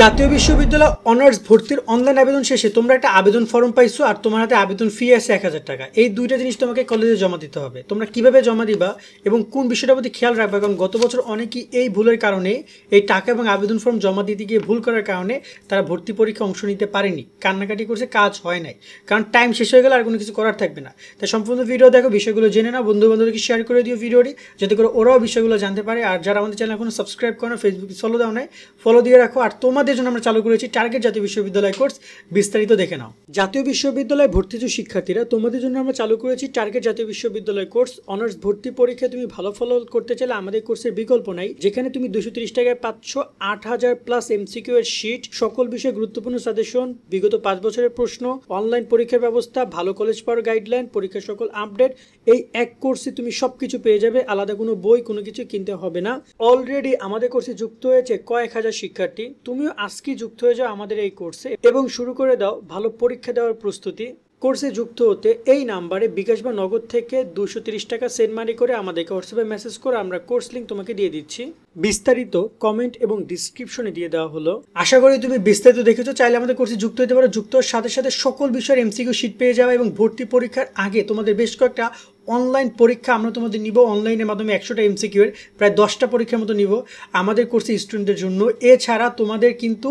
জাতীয় বিশ্ববিদ্যালয় অনার্স ভর্তির অনলাইন আবেদন শেষে তোমরা একটা আবেদন ফর্ম পাইছো আর তোমার হাতে আবেদন ফি আছে 1000 টাকা। এই দুইটা জিনিস তোমাকে কলেজে জমা দিতে হবে। তোমরা কিভাবে জমা দিবা এবং কোন বিষয়টার প্রতি খেয়াল রাখবা, কারণ গত বছর অনেকেই এই ভুলের কারণে এই টাকা এবং আবেদন ফর্ম জমা দিতে গিয়ে ভুল করার কারণে তারা ভর্তি পরীক্ষা অংশ নিতে পারেনি, কান্নাকাটি করছে, কাজ হয় নাই, কারণ টাইম শেষ হয়ে গেলে আর কোনো কিছু করার থাকবে না। তাই সম্পূর্ণ ভিডিও দেখো, বিষয়গুলো জেনে নাও, বন্ধু বান্ধবকে শেয়ার করে দিও ভিডিওটি, যাতে করে ওরাও বিষয়গুলো জানতে পারে। আর যারা আমাদের চ্যানেল এখনো সাবস্ক্রাইব করো না, ফেসবুকে ফলো দাও নাই, ফলো দিয়ে রাখো। আর তোমাদের জন্য আমরা চালু করেছি টার্গেট জাতীয় বিশ্ববিদ্যালয় কোর্স, বিস্তারিত দেখে নাও। জাতীয় বিশ্ববিদ্যালয়ে ভর্তি যে শিক্ষার্থীরা, তোমাদের জন্য আমরা চালু করেছি টার্গেট জাতীয় বিশ্ববিদ্যালয় কোর্স। অনার্স ভর্তি পরীক্ষায় তুমি ভালো ফল করতে চাইলে আমাদের কোর্সের বিকল্প নাই, যেখানে তুমি 230 টাকায় পাচ্ছ 8000 প্লাস এমসিকিউ এর শীট, সকল বিষয়ে গুরুত্বপূর্ণ সাজেশন, বিগত 5 বছরের প্রশ্ন, অনলাইন পরীক্ষার ব্যবস্থা, ভালো কলেজ পাওয়ার গাইডলাইন, পরীক্ষার সকল আপডেট। এই এক কোর্সে তুমি সবকিছু পেয়ে যাবে, আলাদা কোনো বই কোনো কিছু কিনতে হবে না। অলরেডি আমাদের কোর্সে যুক্ত হয়েছে কয়েক হাজার শিক্ষার্থী, তুমিও আজকে যুক্ত হয়ে যাও আমাদের এই কোর্সে এবং শুরু করে দাও ভালো পরীক্ষা দেওয়ার প্রস্তুতি। কোর্সে যুক্ত হতে এই নাম্বারে বিকাশ বা নগদ থেকে 230 টাকা সেন্ড মানি করে আমাদেরকে হোয়াটসঅ্যাপে মেসেজ করে আমরা কোর্স লিঙ্ক তোমাকে দিয়ে দিচ্ছি। বিস্তারিত কমেন্ট এবং ডিসক্রিপশনে দিয়ে দেওয়া হলো। আশা করি তুমি বিস্তারিত দেখেছো। চাইলে আমাদের কোর্সে যুক্ত হতে পারো। যুক্ত হওয়ার সাথে সাথে সকল বিষয়ের এমসিকিউ শিট পেয়ে যাবে এবং ভর্তি পরীক্ষার আগে তোমাদের বেশ কয়েকটা অনলাইন পরীক্ষা আমরা তোমাদের নিব। অনলাইনের মাধ্যমে 100টা এমসিকিউ এর প্রায় 10টা পরীক্ষার মতো নিব আমাদের কোর্সে স্টুডেন্টদের জন্য। এছাড়া তোমাদের কিন্তু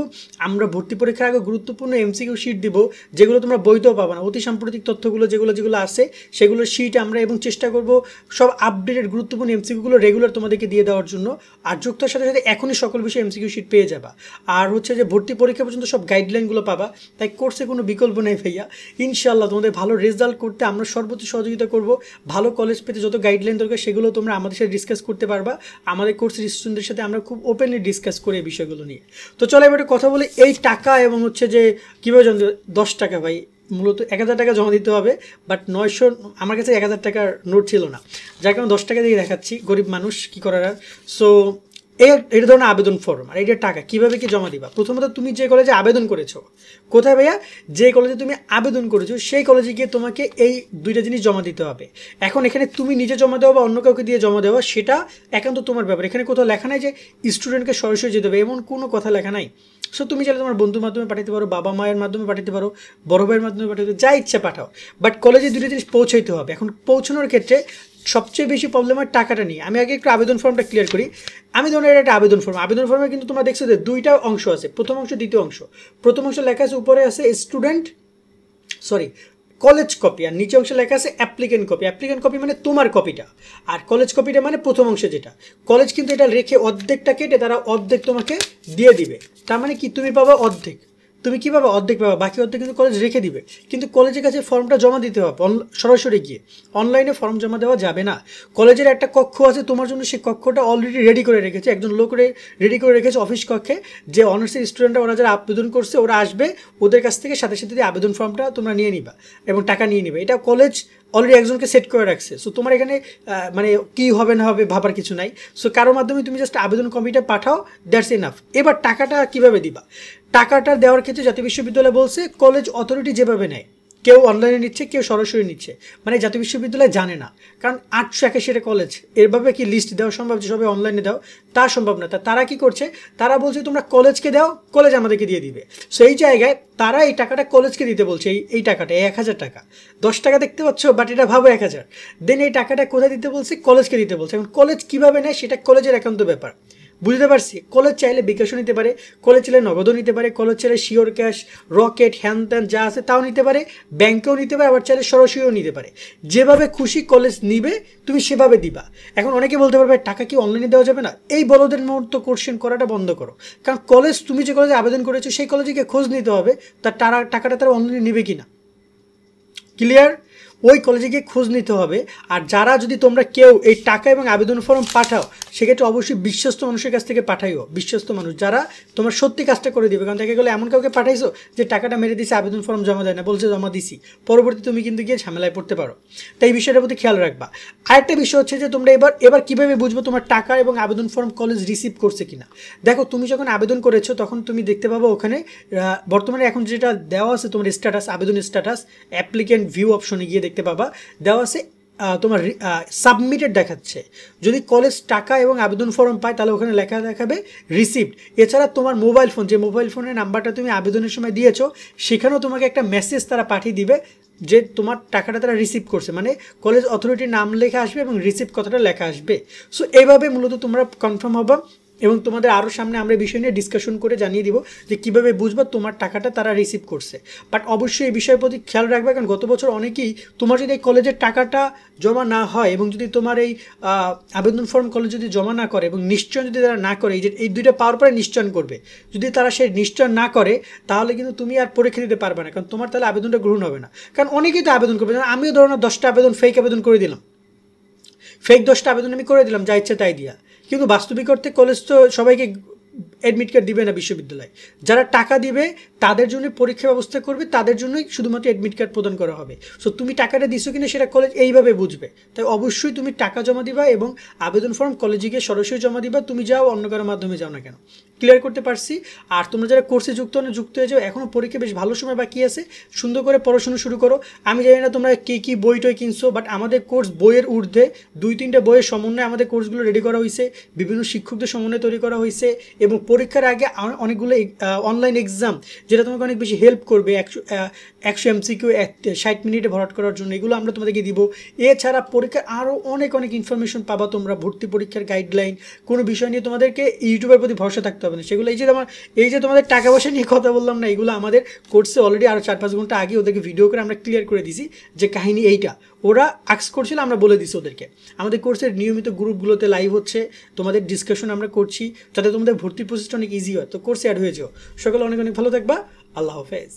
আমরা ভর্তি পরীক্ষার আগে গুরুত্বপূর্ণ এমসিকিউ শিট দিব, যেগুলো তোমরা বইতেও পাবা না। অতি সাম্প্রতিক তথ্যগুলো যেগুলো আছে সেগুলোর শিট আমরা এবং চেষ্টা করব সব আপডেটেড গুরুত্বপূর্ণ এমসিকিউগুলো রেগুলার তোমাদেরকে দিয়ে দেওয়ার জন্য। আর যুক্ত হওয়ার সাথে সাথে এখনই সকল বিষয়ে এমসিকিউ শিট পেয়ে যাবা। আর হচ্ছে যে ভর্তি পরীক্ষা পর্যন্ত সব গাইডলাইনগুলো পাবা। তাই কোর্সে কোনো বিকল্প নেই ভাইয়া। ইনশাআল্লাহ তোমাদের ভালো রেজাল্ট করতে আমরা সর্বোচ্চ সহযোগিতা করব। ভালো কলেজ পেতে যত গাইডলাইন দরকার সেগুলো তোমরা আমাদের সাথে ডিসকাস করতে পারবা। আমাদের কোর্সের স্টুডেন্টদের সাথে আমরা খুব ওপেনলি ডিসকাস করি এই বিষয়গুলো নিয়ে। তো চলো এবার কথা বলি এই টাকা এবং হচ্ছে যে কীভাবে জানতে। 10 টাকা ভাই, মূলত 1000 টাকা জমা দিতে হবে, বাট 900 আমার কাছে 1000 টাকার নোট ছিল না, যার কারণে 10 টাকা দিয়ে দেখাচ্ছি, গরিব মানুষ কী করার। আর সো এটা ধরনের আবেদন ফর্ম। আর এইটার টাকা কীভাবে কি জমা দিবা? প্রথমত তুমি যে কলেজে আবেদন করেছো, কোথায় ভাইয়া? যে কলেজে তুমি আবেদন করেছো সেই কলেজে গিয়ে তোমাকে এই দুইটা জিনিস জমা দিতে হবে। এখন এখানে তুমি নিজে জমা দেওয়া বা অন্য কাউকে দিয়ে জমা দেওয়া সেটা একান্ত তোমার ব্যাপার। এখানে কোথাও লেখা নাই যে স্টুডেন্টকে সরাসরি যেতে হবে, এমন কোনো কথা লেখা নাই। সো তুমি চাইলে তোমার বন্ধুর মাধ্যমে পাঠাতে পারো, বাবা মায়ের মাধ্যমে পাঠাতে পারো, বড় ভাইয়ের মাধ্যমে পাঠাতে পারো, যা ইচ্ছা পাঠাও। বাট কলেজে দুটো জিনিস পৌঁছাইতে হবে। এখন পৌঁছানোর ক্ষেত্রে সবচেয়ে বেশি প্রবলেম হয় টাকাটা নিয়ে। আমি আগে একটু আবেদন ফর্মটা ক্লিয়ার করি। আমি ধরুন এটা একটা আবেদন ফর্ম। আবেদন ফর্মে কিন্তু তোমরা দেখছো যে দুইটা অংশ আছে, প্রথম অংশ দ্বিতীয় অংশ। প্রথম অংশ লেখা আছে উপরে আছে কলেজ কপি, আর নিচে অংশে লেখা আছে অ্যাপ্লিকেন্ট কপি। অ্যাপ্লিকেন্ট কপি মানে তোমার কপিটা, আর কলেজ কপিটা মানে প্রথম অংশে যেটা। কলেজ কিন্তু এটা রেখে অর্ধেকটা কেটে তারা অর্ধেক তোমাকে দিয়ে দিবে। তার মানে কি তুমি পাবা অর্ধেক, তুমি কী পাবা? অর্ধেক পাবা, বাকি অর্ধেক কিন্তু কলেজ রেখে দিবে। কিন্তু কলেজের কাছে ফর্মটা জমা দিতে হবে সরাসরি গিয়ে, অনলাইনে ফর্ম জমা দেওয়া যাবে না। কলেজের একটা কক্ষ আছে তোমার জন্য, সেই কক্ষটা অলরেডি রেডি করে রেখেছে, একজন লোক রেডি করে রেখেছে অফিস কক্ষে, যে অনার্সের স্টুডেন্টরা ওরা যারা আবেদন করছে ওরা আসবে, ওদের কাছ থেকে সাথে সাথে আবেদন ফর্মটা তোমরা নিয়ে নিবা এবং টাকা নিয়ে নিবে। এটা কলেজ অলরেডি একজনকে সেট করে রাখছে। সো তোমার এখানে মানে কী হবে না হবে ভাবার কিছু নাই। সো কারোর মাধ্যমে তুমি জাস্ট আবেদন কপিটা পাঠাও, দ্যাটস এনাফ। এবার টাকাটা কীভাবে দিবা? টাকাটা দেওয়ার ক্ষেত্রে জাতীয় বিশ্ববিদ্যালয় বলছে কলেজ অথরিটি যেভাবে নেয়, কেউ অনলাইনে নিচ্ছে, কেউ সরাসরি নিচ্ছে, মানে জাতীয় বিশ্ববিদ্যালয় জানে না, কারণ 881 কলেজ, এরভাবে কি লিস্ট দেওয়া সম্ভব যে সবাই অনলাইনে দাও? তা সম্ভব না। তারা কি করছে? তারা বলছে তোমরা কলেজকে দাও, কলেজ আমাদেরকে দিয়ে দিবে। সো এই জায়গায় তারা এই টাকাটা কলেজকে দিতে বলছে। এই টাকাটা 1000 টাকা, 10 টাকা দেখতে পাচ্ছ, বাট এটা ভাবো 1000। দেন এই টাকাটা কোথায় দিতে বলছে? কলেজকে দিতে বলছে। এখন কলেজ কীভাবে নেয় সেটা কলেজের একান্ত ব্যাপার, বুঝতে পারছি। কলেজ চাইলে বিকাশও নিতে পারে, কলেজ চাইলে নগদও নিতে পারে, কলেজ চাইলে শিওর ক্যাশ, রকেট, হ্যান ত্যান যা আছে তাও নিতে পারে, ব্যাংকেও নিতে পারে, আবার চাইলে সরাসরিও নিতে পারে। যেভাবে খুশি কলেজ নিবে তুমি সেভাবে দিবা। এখন অনেকে বলতে পারবে টাকা কি অনলাইনে দেওয়া যাবে না? এই বলদের মতো কোশ্চেন করাটা বন্ধ করো, কারণ কলেজ তুমি যে কলেজে আবেদন করেছো সেই কলেজে গিয়ে খোঁজ নিতে হবে তার টাকাটা তারা অনলাইনে নেবে কি না। ক্লিয়ার? ওই কলেজে গিয়ে খোঁজ নিতে হবে। আর যারা যদি তোমরা কেউ এই টাকা এবং আবেদন ফর্ম পাঠাও, সেক্ষেত্রে অবশ্যই বিশ্বস্ত মানুষের কাছ থেকে পাঠাইও। বিশ্বস্ত মানুষ যারা তোমার সত্যি কাজটা করে দিবে। কারণ দেখা গেলে এমন কাউকে পাঠাইছো যে টাকাটা মেরে দিছে, আবেদন ফর্ম জমা দেয় না, বলছে জমা দিছি, পরবর্তী তুমি কিন্তু গিয়ে ঝামেলায় পড়তে পারো। তাই এই বিষয়টার প্রতি খেয়াল রাখবা। আরেকটা বিষয় হচ্ছে যে তোমরা এবার কীভাবে বুঝবো তোমার টাকা এবং আবেদন ফর্ম কলেজ রিসিভ করছে কিনা? দেখো তুমি যখন আবেদন করেছো তখন তুমি দেখতে পাবো ওখানে বর্তমানে এখন যেটা দেওয়া আছে তোমার স্ট্যাটাস, আবেদন স্ট্যাটাস, অ্যাপ্লিকেন্ট ভিউ অপশনে গিয়ে দেখতে পাবা দেওয়া আছে তোমার সাবমিটেড দেখাচ্ছে। যদি কলেজ টাকা এবং আবেদন ফর্ম পায় তাহলে ওখানে লেখা দেখাবে রিসিভড। এছাড়া তোমার মোবাইল ফোন, যে মোবাইল ফোনের নাম্বারটা তুমি আবেদনের সময় দিয়েছো, সেখানেও তোমাকে একটা মেসেজ তারা পাঠিয়ে দিবে যে তোমার টাকাটা তারা রিসিভ করছে, মানে কলেজ অথরিটির নাম লেখা আসবে এবং রিসিভ কথাটা লেখা আসবে। সো এইভাবে মূলত তোমরা কনফার্ম হবা এবং তোমাদের আরও সামনে আমরা এই বিষয় নিয়ে ডিসকাশন করে জানিয়ে দিব যে কীভাবে বুঝবা তোমার টাকাটা তারা রিসিভ করছে। বাট অবশ্যই এই বিষয়ের প্রতি খেয়াল রাখবে, কারণ গত বছর অনেকেই তোমার যদি এই কলেজের টাকাটা জমা না হয় এবং যদি তোমার এই আবেদন ফর্ম কলেজ যদি জমা না করে এবং নিশ্চয়ন যদি তারা না করে, এই দুইটা পাওয়ার পরে নিশ্চয়ন করবে, যদি তারা সেই নিশ্চয়ন না করে তাহলে কিন্তু তুমি আর পরীক্ষা দিতে পারবে না, কারণ তোমার তাহলে আবেদনটা গ্রহণ হবে না। কারণ অনেকেই তো আবেদন করবে, আমিও ধরো না 10টা আবেদন ফেক আবেদন করে দিলাম, ফেক 10টা আবেদন আমি করে দিলাম যা ইচ্ছে তাই দিয়া, কিন্তু বাস্তবিক অর্থে কলেজ তো সবাইকে অ্যাডমিট কার্ড দিবে না বিশ্ববিদ্যালয়। যারা টাকা দিবে তাদের জন্য পরীক্ষা ব্যবস্থা করবে, তাদের জন্যই শুধুমাত্র অ্যাডমিট কার্ড প্রদান করা হবে। সো তুমি টাকাটা দিছো কিনা সেটা কলেজ এইভাবে বুঝবে। তাই অবশ্যই তুমি টাকা জমা দিবা এবং আবেদন ফর্ম কলেজে গিয়ে সরাসরি জমা দিবা, তুমি যাও অন্য কারোর মাধ্যমে যাও না কেন। ক্লিয়ার করতে পারছি? আর তোমরা যারা কোর্সে যুক্ত হয়ে যাও, এখনও পরীক্ষা বেশ ভালো সময় বাকি আছে, সুন্দর করে পড়াশোনা শুরু করো। আমি জানি না তোমরা কী বই টই কিনছো, বাট আমাদের কোর্স বইয়ের ঊর্ধ্বে 2-3টে বইয়ের সমন্বয়ে আমাদের কোর্সগুলো রেডি করা হয়েছে, বিভিন্ন শিক্ষকদের সমন্বয়ে তৈরি করা হয়েছে এবং পরীক্ষার আগে অনেকগুলো অনলাইন এক্সাম যেটা তোমাকে অনেক বেশি হেল্প করবে 100 MCQ 60 মিনিটে ভরাট করার জন্য, এগুলো আমরা তোমাদেরকে দিব। এছাড়া পরীক্ষার আরও অনেক ইনফরমেশন পাবা তোমরা, ভর্তি পরীক্ষার গাইডলাইন, কোনো বিষয় নিয়ে তোমাদেরকে ইউটিউবের প্রতি ভরসা থাকতে হবে না। সেগুলো এই যে তোমাদের টাকা পয়সা নিয়ে কথা বললাম না, এগুলো আমাদের কোর্সে অলরেডি আরও 4-5 ঘন্টা আগে ওদেরকে ভিডিও করে আমরা ক্লিয়ার করে দিছি যে কাহিনী এইটা। ওরা আক্স করছিল, আমরা বলে দিছি ওদেরকে। আমাদের কোর্সের নিয়মিত গ্রুপগুলোতে লাইভ হচ্ছে, তোমাদের ডিসকাশন আমরা করছি যাতে তোমাদের ভর্তির প্রসেসটা অনেক ইজি হয়। তো কোর্সে অ্যাড হয়ে যাও। সকলে অনেক ভালো থাকবা। আল্লাহ হাফেজ।